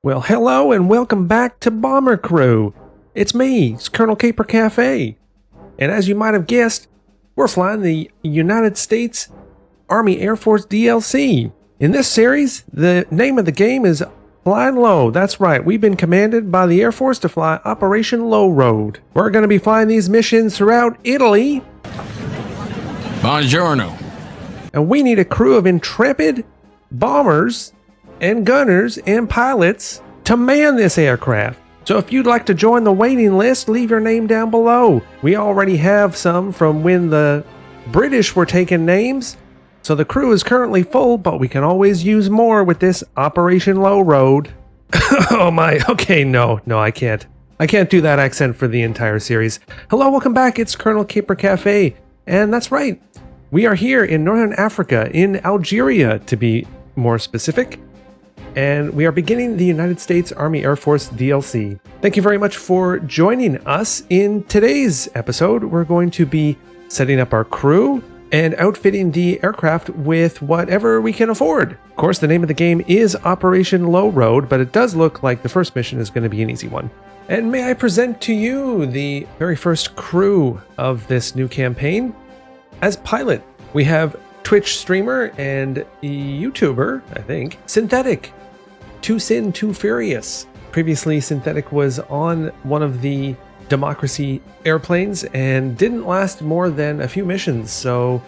Well, hello and welcome back to Bomber Crew. It's me, it's Colonel Caper Cafe. And as you might have guessed, we're flying the United States Army Air Force DLC. In this series, the name of the game is Flying Low. That's right, we've been commanded by the Air Force to fly Operation Low Road. We're going to be flying these missions throughout Italy. Buongiorno. And we need a crew of intrepid bombers and gunners and pilots to man this aircraft. So if you'd like to join the waiting list, leave your name down below. We already have some from when the British were taking names, so the crew is currently full, but we can always use more with this Operation Low Road. Oh my, okay, no, I can't. I can't do that accent for the entire series. Hello, welcome back, it's Colonel Caper Cafe, and that's right, we are here in Northern Africa, in Algeria to be more specific. And we are beginning the United States Army Air Force DLC. Thank you very much for joining us. In today's episode, we're going to be setting up our crew and outfitting the aircraft with whatever we can afford. Of course, the name of the game is Operation Low Road, but it does look like the first mission is going to be an easy one. And may I present to you the very first crew of this new campaign. As pilot, we have Twitch streamer and YouTuber, I think, Synthetic. Too Sin, Too Furious. Previously, Synthetic was on one of the Democracy airplanes and didn't last more than a few missions, so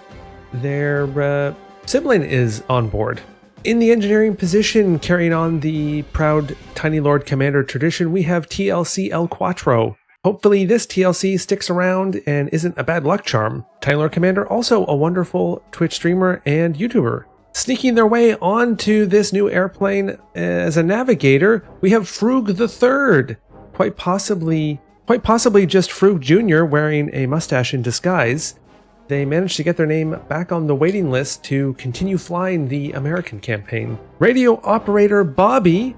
their sibling is on board. In the engineering position, carrying on the proud TinyLordCommander tradition, we have TLC El Quattro. Hopefully this TLC sticks around and isn't a bad luck charm. TinyLordCommander, also a wonderful Twitch streamer and YouTuber. Sneaking their way onto this new airplane as a navigator, we have Frug the Third, quite possibly just Frug Jr. wearing a mustache in disguise. They managed to get their name back on the waiting list to continue flying the American campaign. Radio operator Bobby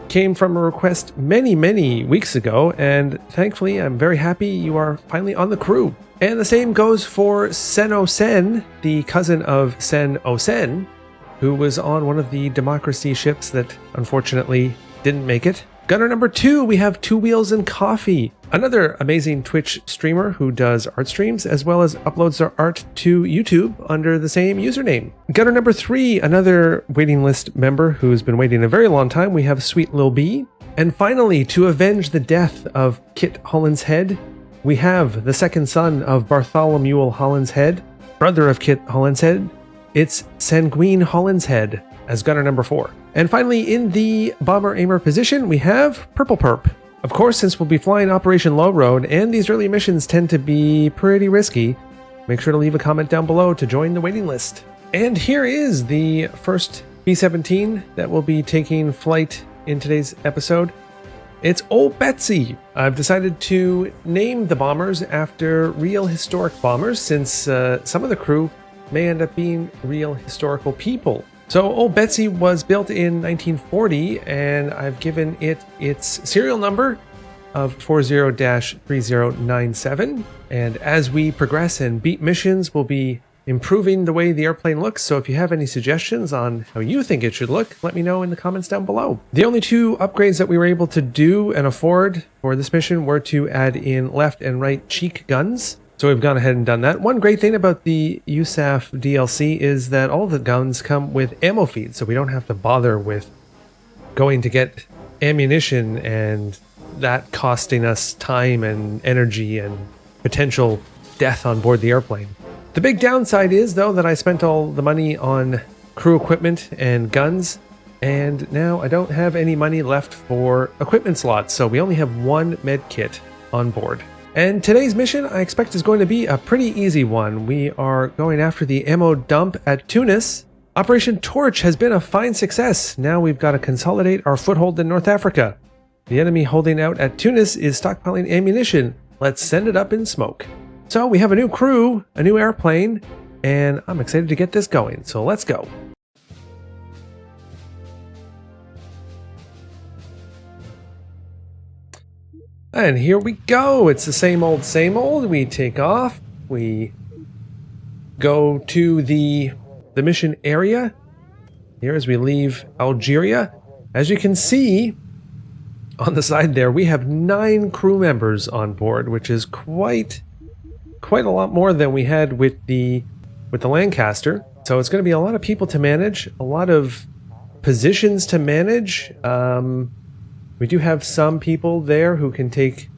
came from a request many weeks ago, and thankfully I'm very happy you are finally on the crew. And the same goes for Sen Osen, the cousin of Sen Osen, who was on one of the Democracy ships that unfortunately didn't make it. Gunner number 2, we have Two Wheels and Coffee, another amazing Twitch streamer who does art streams as well as uploads their art to YouTube under the same username. Gunner number 3, another waiting list member who's been waiting a very long time, we have Sweet Lil B. And finally, to avenge the death of Kit Hollinshead, we have the second son of Bartholomew Hollinshead, brother of Kit Hollinshead. It's Sanguine Hollinshead as gunner number 4. And finally, in the bomber aimer position, we have Purple Perp. Of course, since we'll be flying Operation Low Road, and these early missions tend to be pretty risky, make sure to leave a comment down below to join the waiting list. And here is the first B-17 that will be taking flight in today's episode. It's Old Betsy. I've decided to name the bombers after real historic bombers, since some of the crew may end up being real historical people. So Old Betsy was built in 1940, and I've given it its serial number of 40-3097. And as we progress and beat missions, we'll be improving the way the airplane looks. So if you have any suggestions on how you think it should look, let me know in the comments down below. The only two upgrades that we were able to do and afford for this mission were to add in left and right cheek guns. So we've gone ahead and done that. One great thing about the USAAF DLC is that all the guns come with ammo feed, so we don't have to bother with going to get ammunition and that costing us time and energy and potential death on board the airplane. The big downside is, though, that I spent all the money on crew equipment and guns, and now I don't have any money left for equipment slots, so we only have one med kit on board. And today's mission, I expect, is going to be a pretty easy one. We are going after the ammo dump at Tunis. Operation Torch has been a fine success. Now we've got to consolidate our foothold in North Africa. The enemy holding out at Tunis is stockpiling ammunition. Let's send it up in smoke. So we have a new crew, a new airplane, and I'm excited to get this going, so let's go. And here we go. It's the same old, same old. We take off. We go to the mission area here as we leave Algeria. As you can see on the side there, we have 9 crew members on board, which is quite a lot more than we had with the Lancaster. So it's going to be a lot of people to manage, a lot of positions to manage. We do have some people there who can take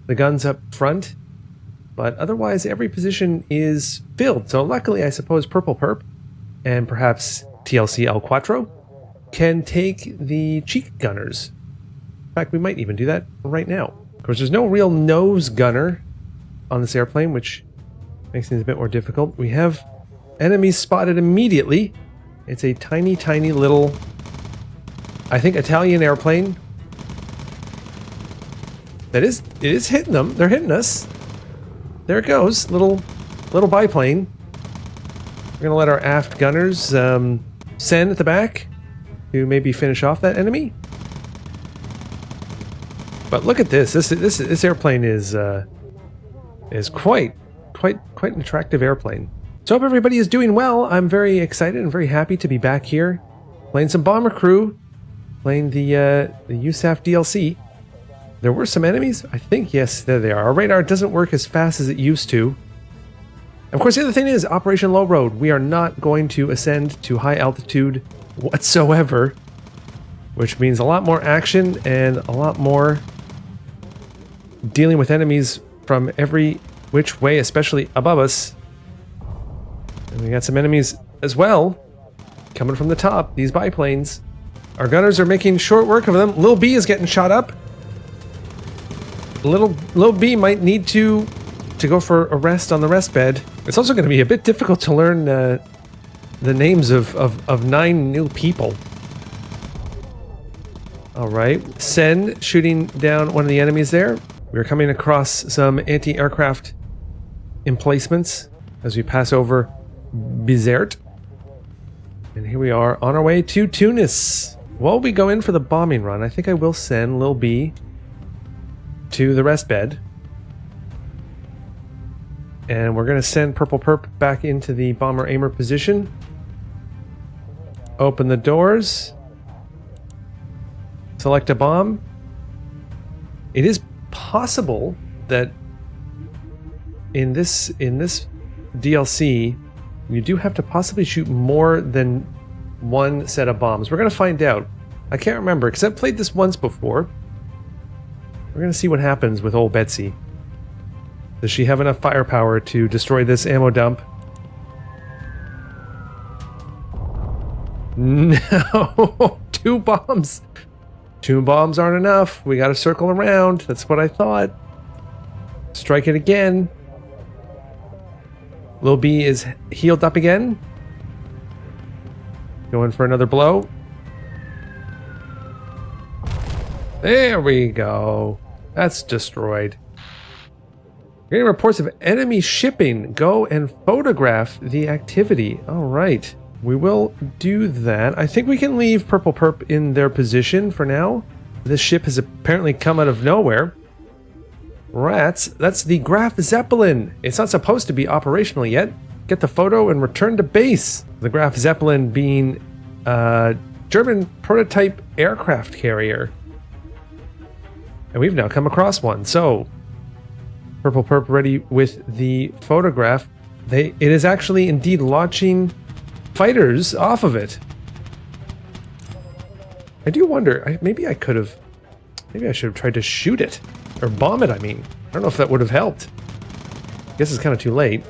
the guns up front, but otherwise every position is filled. So luckily, I suppose Purple Perp and perhaps TLC El Cuatro can take the cheek gunners. In fact, we might even do that right now. Of course, there's no real nose gunner on this airplane, which makes things a bit more difficult. We have enemies spotted immediately. It's a tiny, tiny little, I think, Italian airplane. It is hitting them. They're hitting us. There it goes. Little biplane. We're gonna let our aft gunners send at the back to maybe finish off that enemy. But look at this. This airplane is quite an attractive airplane. So I hope everybody is doing well. I'm very excited and very happy to be back here playing some Bomber Crew, playing the USAAF DLC. There were some enemies, I think. Yes, there they are. Our radar doesn't work as fast as it used to. Of course, the other thing is Operation Low Road. We are not going to ascend to high altitude whatsoever, which means a lot more action and a lot more dealing with enemies from every which way, especially above us. And we got some enemies as well coming from the top, these biplanes. Our gunners are making short work of them. Lil B is getting shot up. Lil B might need to go for a rest on the rest bed. It's also going to be a bit difficult to learn the names of 9 new people. All right, Sen shooting down one of the enemies there. We're coming across some anti-aircraft emplacements as we pass over Bizerte. And here we are on our way to Tunis. While we go in for the bombing run, I think I will send Lil B to the rest bed. And we're going to send Purple Perp back into the bomber aimer position. Open the doors. Select a bomb. It is possible that in this DLC you do have to possibly shoot more than one set of bombs. We're going to find out. I can't remember because I've played this once before. We're going to see what happens with old Betsy. Does she have enough firepower to destroy this ammo dump? No! 2 bombs! 2 bombs aren't enough. We gotta circle around. That's what I thought. Strike it again. Lil B is healed up again. Going for another blow. There we go. That's destroyed. Getting reports of enemy shipping. Go and photograph the activity. All right. We will do that. I think we can leave Purple Perp in their position for now. This ship has apparently come out of nowhere. Rats. That's the Graf Zeppelin. It's not supposed to be operational yet. Get the photo and return to base. The Graf Zeppelin being a German prototype aircraft carrier. And we've now come across one. So, Purple Perp ready with the photograph. It is actually indeed launching fighters off of it. I do wonder, maybe I should have tried to shoot it. Or bomb it, I mean. I don't know if that would have helped. I guess it's kind of too late.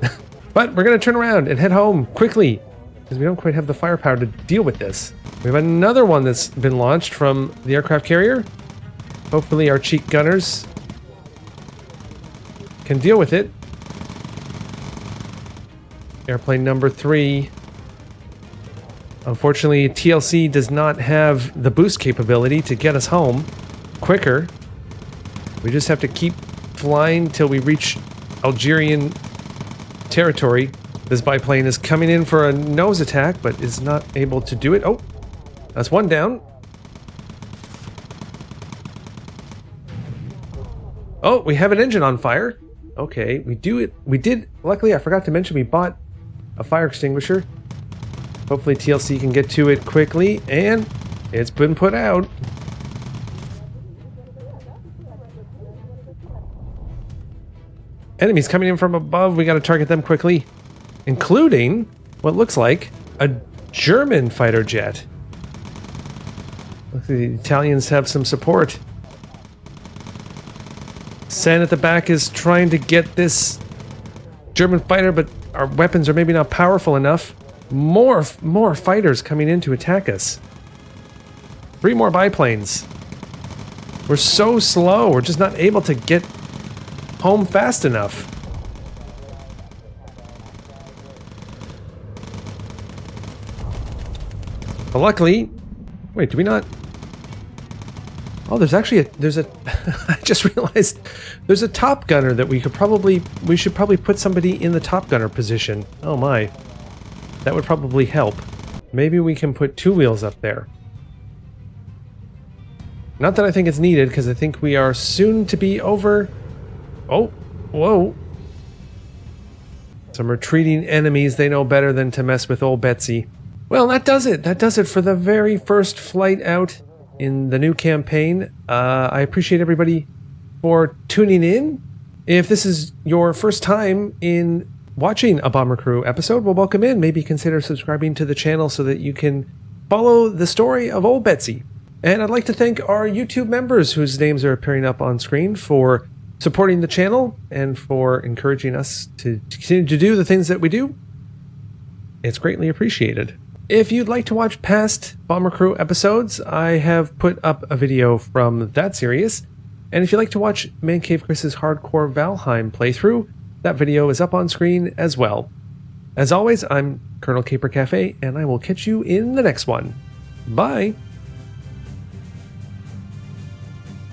But we're going to turn around and head home quickly, because we don't quite have the firepower to deal with this. We have another one that's been launched from the aircraft carrier. Hopefully our cheek gunners can deal with it. Airplane number 3. Unfortunately, TLC does not have the boost capability to get us home quicker. We just have to keep flying till we reach Algerian territory. This biplane is coming in for a nose attack, but is not able to do it. Oh, that's one down. Oh, we have an engine on fire. Okay, we did, luckily I forgot to mention we bought a fire extinguisher. Hopefully TLC can get to it quickly, and It's been put out. Enemies coming in from above. We got to target them quickly, including what looks like a German fighter jet. Looks like the Italians have some support. San at the back is trying to get this German fighter, but our weapons are maybe not powerful enough. More fighters coming in to attack us. 3 more biplanes. We're so slow. We're just not able to get home fast enough. But luckily, wait, do we not? Oh, there's actually there's a I just realized there's a top gunner that we should probably put somebody in the top gunner position. Oh my. That would probably help. Maybe we can put 2 wheels up there. Not that I think it's needed, because I think we are soon to be over. Oh, whoa. Some retreating enemies. They know better than to mess with old Betsy. Well, that does it. That does it for the very first flight out in the new campaign. I appreciate everybody for tuning in. If this is your first time in watching a Bomber Crew episode, well, welcome in. Maybe consider subscribing to the channel so that you can follow the story of old Betsy. And I'd like to thank our YouTube members whose names are appearing up on screen for supporting the channel and for encouraging us to continue to do the things that we do. It's greatly appreciated. If you'd like to watch past Bomber Crew episodes, I have put up a video from that series. And if you'd like to watch Man Cave Chris's Hardcore Valheim playthrough, that video is up on screen as well. As always, I'm Colonel Caper Cafe, and I will catch you in the next one. Bye!